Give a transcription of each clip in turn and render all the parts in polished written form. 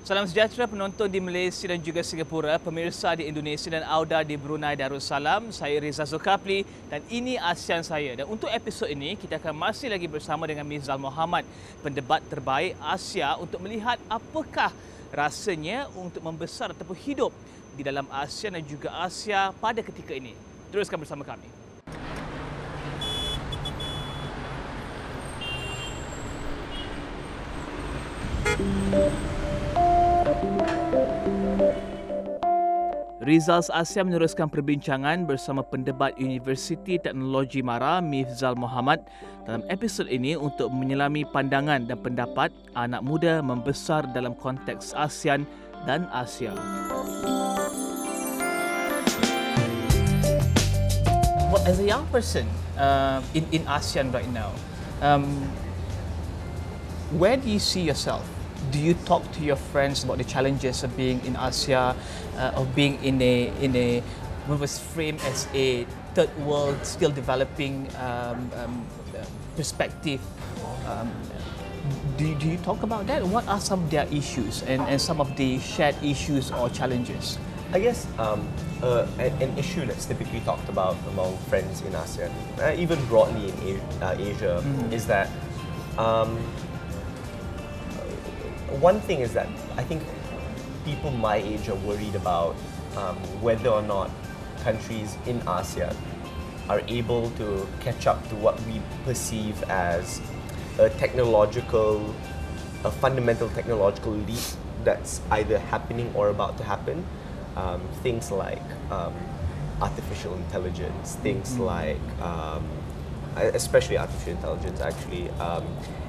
Salam sejahtera penonton di Malaysia dan juga Singapura, pemirsa di Indonesia dan Auda di Brunei Darussalam. Saya Rizal dan ini ASEAN saya. Dan untuk episod ini, kita akan masih lagi bersama dengan Mifzal Mohammed, pendebat terbaik Asia, untuk melihat apakah rasanya untuk membesar ataupun hidup di dalam ASEAN dan juga Asia pada ketika ini. Teruskan bersama kami. Rizal Asia meneruskan perbincangan bersama pendebat Universiti Teknologi Mara Mifzal Mohammed dalam episod ini untuk menyelami pandangan dan pendapat anak muda membesar dalam konteks ASEAN dan Asia. Well, as a young person in ASEAN right now, where do you see yourself? Do you talk to your friends about the challenges of being in Asia, of being in a what was framed as a third world, still developing perspective? Do you talk about that? What are some of their issues and some of the shared issues or challenges? I guess an issue that's typically talked about among friends in ASEAN, even broadly in Asia, is that one thing is that I think people my age are worried about whether or not countries in ASEAN are able to catch up to what we perceive as a fundamental technological leap that's either happening or about to happen. Things like artificial intelligence, things like, especially artificial intelligence actually,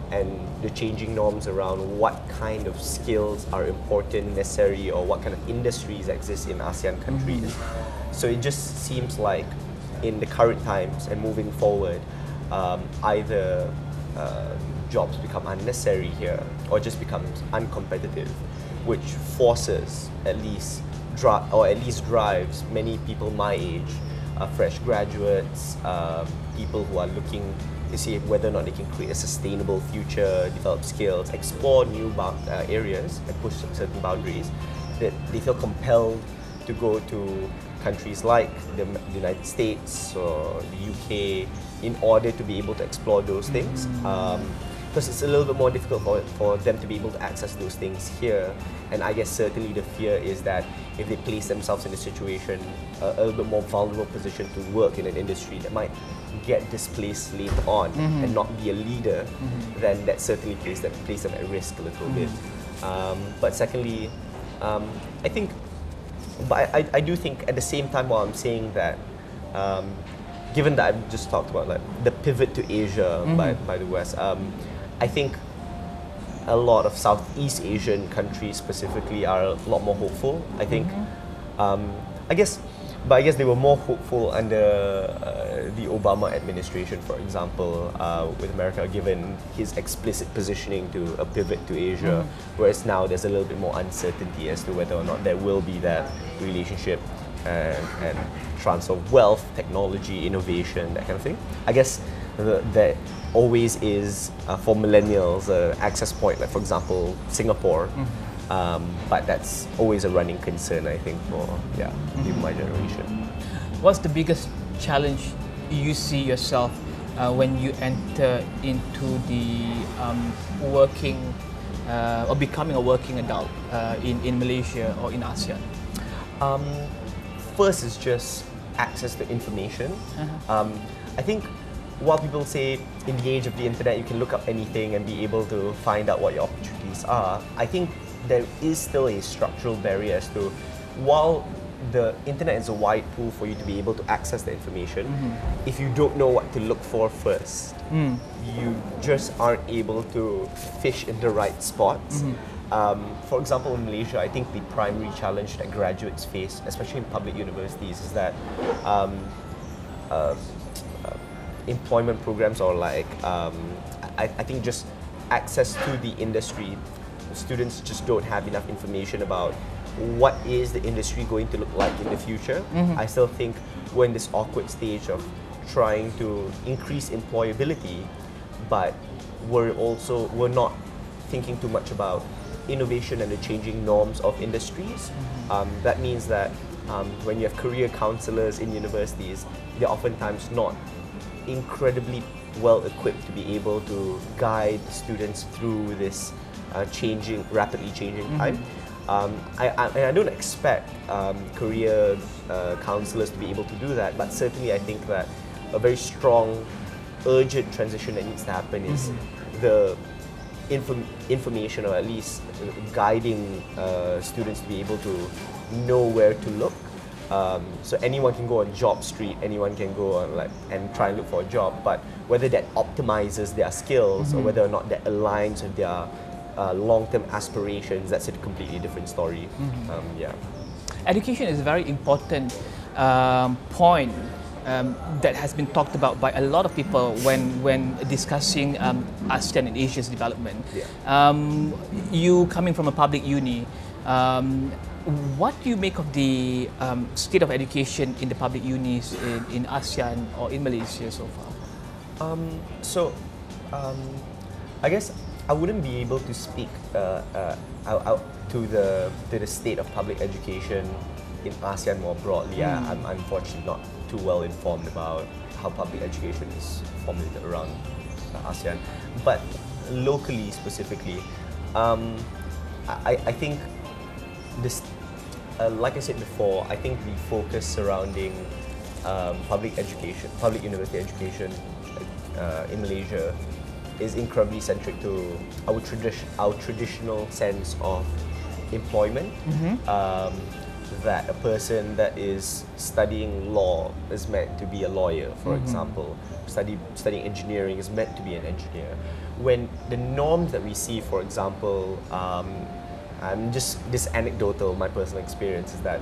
and the changing norms around what kind of skills are important, necessary, or what kind of industries exist in ASEAN countries. So it just seems like in the current times and moving forward, either jobs become unnecessary here or just becomes uncompetitive, which forces at least drives many people my age, fresh graduates, people who are looking to see whether or not they can create a sustainable future, develop skills, explore new areas and push certain boundaries, that they feel compelled to go to countries like the United States or the UK in order to be able to explore those things. Because it's a little bit more difficult for them to be able to access those things here. And I guess certainly the fear is that if they place themselves in a situation, a little bit more vulnerable position to work in an industry that might get displaced later on and not be a leader, then that certainly place them at risk a little bit. But secondly, I do think at the same time while I'm saying that, given that I've just talked about like the pivot to Asia by the West, I think a lot of Southeast Asian countries specifically are a lot more hopeful. I think, I guess they were more hopeful under the Obama administration, for example, with America, given his explicit positioning to a pivot to Asia, whereas now there's a little bit more uncertainty as to whether or not there will be that relationship and transfer of wealth, technology, innovation, that kind of thing. I guess that always is, for millennials, an access point, like for example, Singapore. But that's always a running concern, I think, for even my generation. What's the biggest challenge you see yourself when you enter into the working or becoming a working adult in Malaysia or in ASEAN? First is just access to information. I think while people say in the age of the internet you can look up anything and be able to find out what your opportunities are, I think there is still a structural barrier as to, while the internet is a wide pool for you to be able to access the information, if you don't know what to look for first, you just aren't able to fish in the right spots. For example, in Malaysia, I think the primary challenge that graduates face, especially in public universities, is that employment programs, or like I think just access to the industry. Students just don't have enough information about what is the industry going to look like in the future. I still think we're in this awkward stage of trying to increase employability, but we're not thinking too much about innovation and the changing norms of industries. That means that when you have career counselors in universities, they're oftentimes not incredibly well equipped to be able to guide students through this rapidly changing time. I don't expect career counselors to be able to do that, but certainly I think that a very strong, urgent transition that needs to happen is the information, or at least guiding students to be able to know where to look. So anyone can go on Job Street, anyone can go on and try and look for a job, but whether that optimizes their skills or whether or not that aligns with their long-term aspirations, that's a completely different story. Yeah. Education is a very important point that has been talked about by a lot of people when discussing ASEAN and Asia's development. Yeah. You coming from a public uni, what do you make of the state of education in the public unis in ASEAN or in Malaysia so far? I guess I wouldn't be able to speak out to the state of public education in ASEAN more broadly. I'm unfortunately not too well informed about how public education is formulated around ASEAN, but locally specifically, I think this, like I said before, I think the focus surrounding public university education in Malaysia is incredibly centric to our traditional sense of employment. That a person that is studying law is meant to be a lawyer, for example. Studying engineering is meant to be an engineer. When the norms that we see, for example, just this anecdotal, my personal experience is that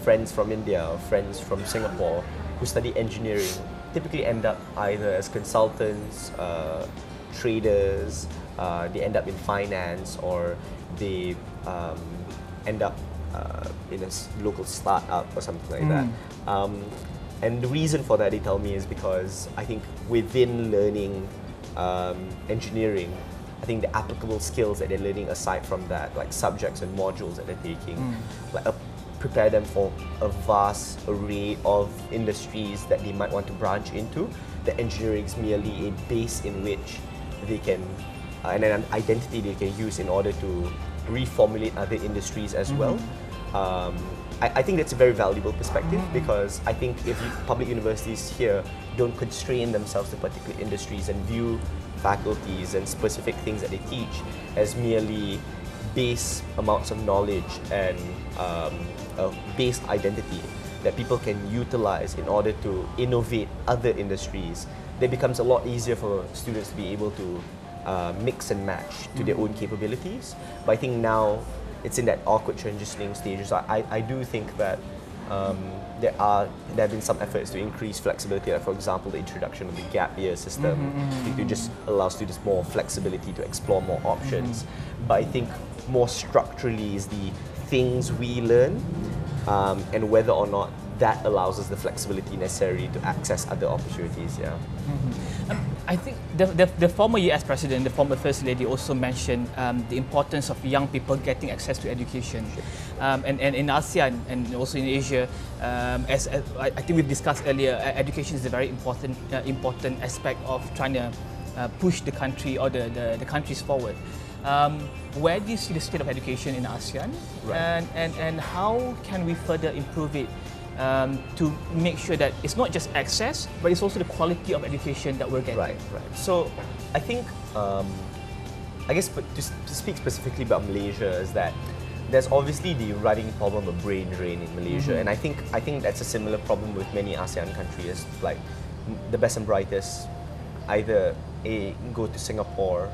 friends from India or friends from Singapore who study engineering typically end up either as consultants, traders, they end up in finance, or they end up in a local startup or something like that. And the reason for that, they tell me, is because I think within learning engineering, I think the applicable skills that they're learning aside from that, like subjects and modules that they're taking, prepare them for a vast array of industries that they might want to branch into. The engineering is merely a base in which they can, and an identity they can use in order to reformulate other industries as well. I think that's a very valuable perspective, because I think if public universities here don't constrain themselves to particular industries and view faculties and specific things that they teach as merely base amounts of knowledge and a base identity that people can utilize in order to innovate other industries, it becomes a lot easier for students to be able to mix and match to their own capabilities. But I think now it's in that awkward transitioning stage. So I do think that there have been some efforts to increase flexibility, like for example the introduction of the gap year system to just allow students more flexibility to explore more options. But I think more structurally is the things we learn and whether or not that allows us the flexibility necessary to access other opportunities. Yeah. I think the former US President, the former First Lady, also mentioned the importance of young people getting access to education. And in ASEAN and also in Asia, as I think we've discussed earlier, education is a very important aspect of trying to push the country or the countries forward. Where do you see the state of education in ASEAN? Right. And how can we further improve it to make sure that it's not just access, but it's also the quality of education that we're getting? Right. So I think, I guess to speak specifically about Malaysia, is that there's obviously the running problem of brain drain in Malaysia, and I think that's a similar problem with many ASEAN countries. Like the best and brightest either go to Singapore,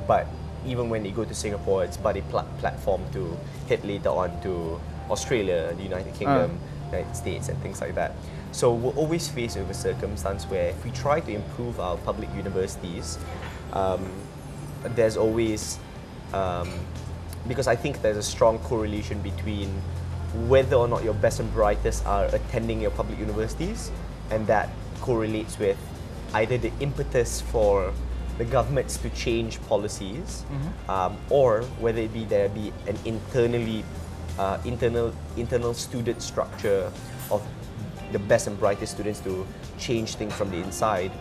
but even when they go to Singapore, it's but a platform to head later on to Australia, the United Kingdom, United States, and things like that. So we're always faced with a circumstance where if we try to improve our public universities, there's always, because I think there's a strong correlation between whether or not your best and brightest are attending your public universities, and that correlates with either the impetus for the governments to change policies, or whether it be there be an internal student structure of the best and brightest students to change things from the inside.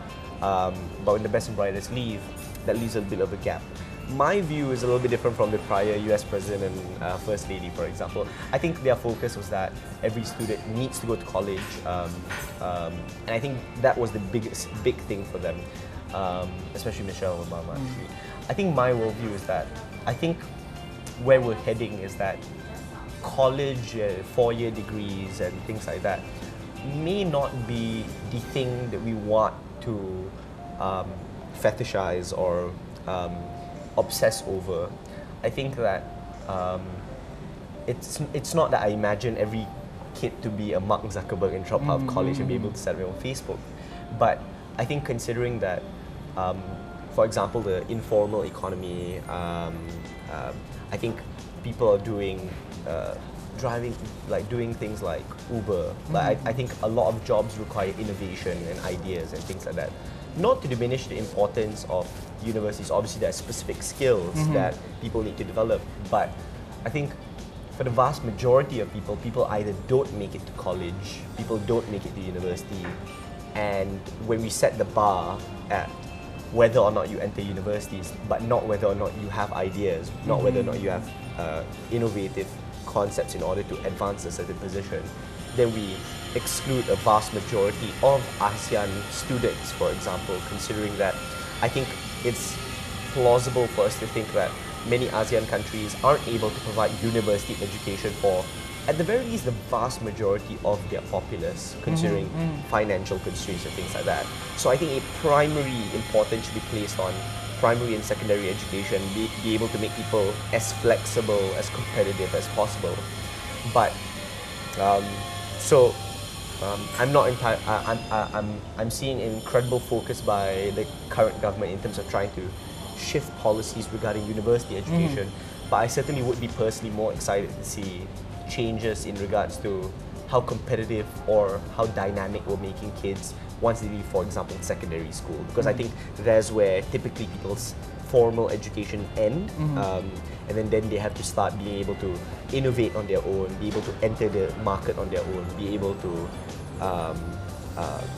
But when the best and brightest leave, that leaves a bit of a gap. My view is a little bit different from the prior US President and First Lady, for example. I think their focus was that every student needs to go to college, and I think that was the big thing for them, especially Michelle Obama. Actually, I think my worldview is that I think where we're heading is that college, 4-year degrees and things like that may not be the thing that we want to fetishize or obsess over. I think that it's not that I imagine every kid to be a Mark Zuckerberg and drop out of college and be able to set up on Facebook, but I think considering that, for example, the informal economy, I think people are doing doing things like Uber. Like I think a lot of jobs require innovation and ideas and things like that. Not to diminish the importance of universities. Obviously, there are specific skills that people need to develop. But I think for the vast majority of people either don't make it to college, people don't make it to university. And when we set the bar at whether or not you enter universities, but not whether or not you have ideas, not whether or not you have innovative concepts in order to advance a certain position, then we exclude a vast majority of ASEAN students, for example, considering that I think it's plausible for us to think that many ASEAN countries aren't able to provide university education for, at the very least, the vast majority of their populace, considering financial constraints and things like that. So I think a primary importance should be placed on primary and secondary education, be able to make people as flexible, as competitive as possible. But I'm seeing incredible focus by the current government in terms of trying to shift policies regarding university education. But I certainly would be personally more excited to see changes in regards to how competitive or how dynamic we're making kids once they leave, for example, secondary school. Because I think that's where typically people's formal education end, and then they have to start being able to innovate on their own, be able to enter the market on their own, be able to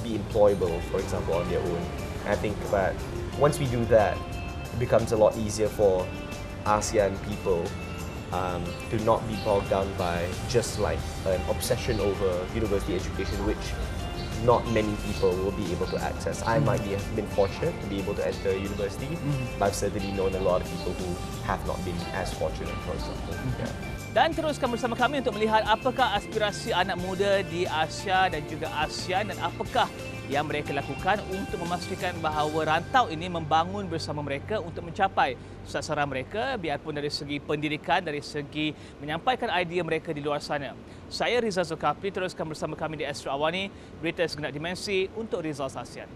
be employable, for example, on their own. And I think that once we do that, it becomes a lot easier for ASEAN people to not be bogged down by just like an obsession over university education, which not many people will be able to access. I might have been fortunate to be able to enter university, but I've certainly known a lot of people who have not been as fortunate, for example. Dan teruskan bersama kami untuk melihat apakah aspirasi anak muda di Asia dan juga ASEAN dan apakah yang mereka lakukan untuk memastikan bahawa rantau ini membangun bersama mereka untuk mencapai sasaran mereka, biarpun dari segi pendidikan, dari segi menyampaikan idea mereka di luar sana. Saya Rizal, teruskan bersama kami di Astro AWANI, berita segenap dimensi untuk Rizal ASEAN.